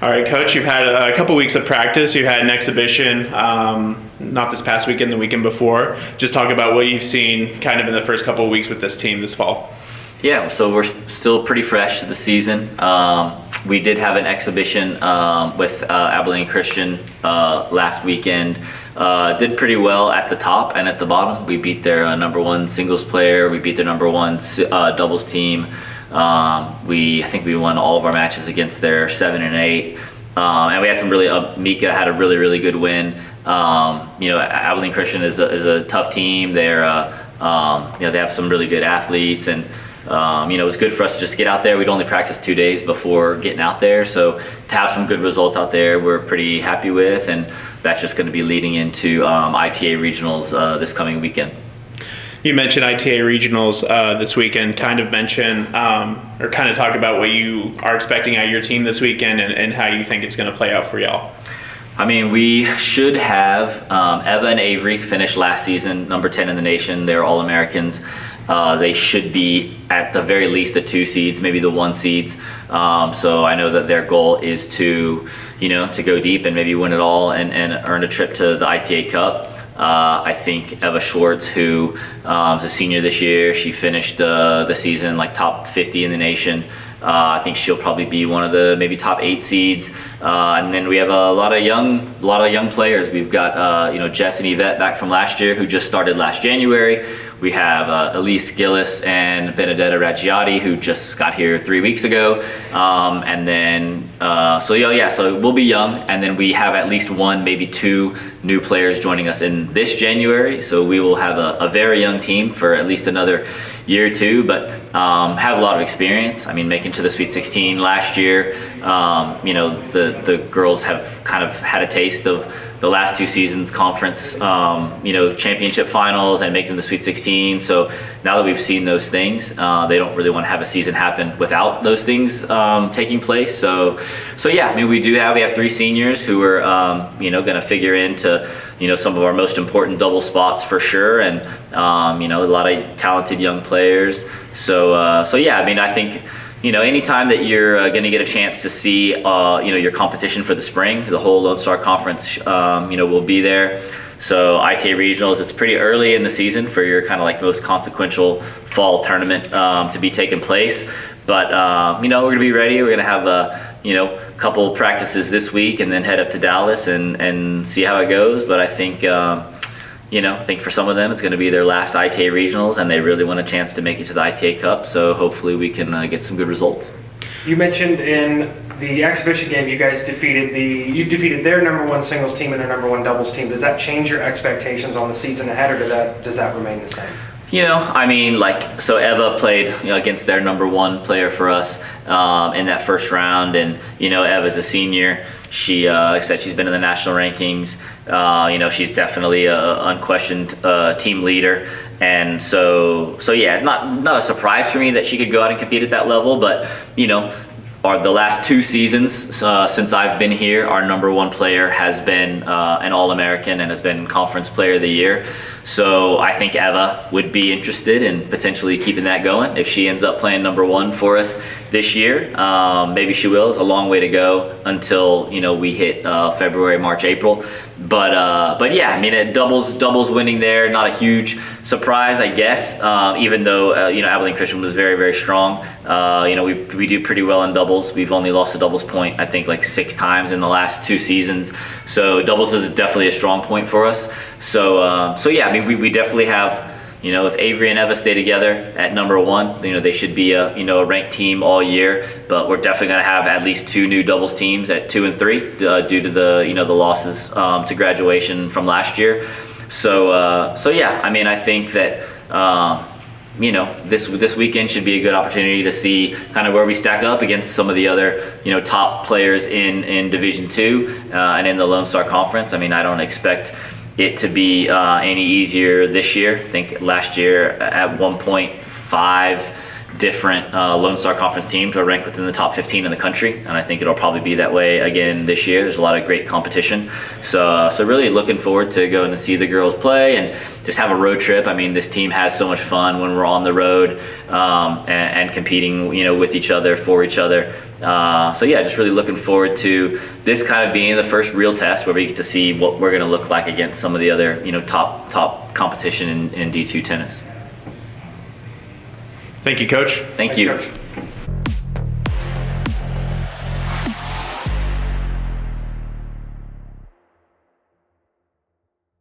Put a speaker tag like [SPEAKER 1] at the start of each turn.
[SPEAKER 1] All right, Coach, you've had a couple weeks of practice. You had an exhibition, not this past weekend, the weekend before. Just talk about what you've seen kind of in the first couple of weeks with this team this fall.
[SPEAKER 2] Yeah, so we're still pretty fresh to the season. We did have an exhibition with Abilene Christian last weekend. Did pretty well at the top and at the bottom. We beat their number one singles player. We beat their number one doubles team. I think we won all of our matches against their 7 and 8. And we had some really, Mika had a really good win. Abilene Christian is a tough team. They're, they have some really good athletes, and it was good for us to just get out there. We'd only practiced 2 days before getting out there, so to have some good results out there, we're pretty happy with, and that's just going to be leading into ITA Regionals this coming weekend.
[SPEAKER 1] You mentioned ITA Regionals this weekend. Kind of talk about what you are expecting out of your team this weekend and how you think it's going to play out for y'all.
[SPEAKER 2] I mean, we should have Eva and Avery finished last season number 10 in the nation. They're All-Americans. They should be at the very least the 2 seeds, maybe the 1 seeds. So I know that their goal is to go deep and maybe win it all and earn a trip to the ITA Cup. I think Eva Schwartz, who is a senior this year, she finished the season like top 50 in the nation. I think she'll probably be one of the maybe top 8 seeds. And then we have a lot of young players. We've got Jess and Yvette back from last year, who just started last January. We have Elise Gillis and Benedetta Raggiati, who just got here 3 weeks ago. So we'll be young, and then we have at least 1, maybe 2 new players joining us in this January. So we will have a very young team for at least another year or 2, but have a lot of experience. I mean, making to the Sweet 16 last year, the girls have kind of had a taste of the last 2 seasons conference, championship finals and making the Sweet 16. So now that we've seen those things, they don't really want to have a season happen without those things taking place. So yeah, I mean, we have 3 seniors who are, going to figure into, some of our most important double spots for sure. And, a lot of talented young players. So yeah, I mean, I think, anytime that you're going to get a chance to see, your competition for the spring, the whole Lone Star Conference, will be there. So ITA Regionals, it's pretty early in the season for your kind of like most consequential fall tournament to be taking place. But, we're going to be ready. We're going to have a couple practices this week and then head up to Dallas and see how it goes. But I think, I think for some of them, it's going to be their last ITA Regionals, and they really want a chance to make it to the ITA Cup. So hopefully we can get some good results.
[SPEAKER 3] You mentioned in the exhibition game, you guys defeated their number 1 singles team and their number 1 doubles team. Does that change your expectations on the season ahead, or does that remain the same?
[SPEAKER 2] So Eva played against their number 1 player for us in that first round, and Eva's a senior. She, like I said, she's been in the national rankings. She's definitely an unquestioned team leader, and so yeah, not a surprise for me that she could go out and compete at that level. But the last 2 seasons since I've been here, our number 1 player has been an All-American and has been Conference Player of the Year. So I think Eva would be interested in potentially keeping that going if she ends up playing number 1 for us this year. Maybe she will. It's a long way to go until we hit February, March, April. But yeah, I mean, doubles winning there, not a huge surprise, I guess. Even though Abilene Christian was very strong. We do pretty well in doubles. We've only lost a doubles point, I think, like 6 times in the last 2 seasons. So doubles is definitely a strong point for us. So yeah, I mean, we definitely have, if Avery and Eva stay together at number 1, they should be a ranked team all year. But we're definitely going to have at least 2 new doubles teams at 2 and 3 due to the losses to graduation from last year. So yeah, I mean, I think that this weekend should be a good opportunity to see kind of where we stack up against some of the other top players in Division II and in the Lone Star Conference. I mean, I don't expect it to be any easier this year. I think last year at 1.5 different Lone Star Conference teams are ranked within the top 15 in the country, and I think it'll probably be that way again this year. There's a lot of great competition, so really looking forward to going to see the girls play and just have a road trip. I mean, this team has so much fun when we're on the road and competing, with each other, for each other. So yeah, just really looking forward to this kind of being the first real test where we get to see what we're going to look like against some of the other, top competition in D2 tennis.
[SPEAKER 1] Thank you, Coach.
[SPEAKER 2] Thank you.
[SPEAKER 3] Coach.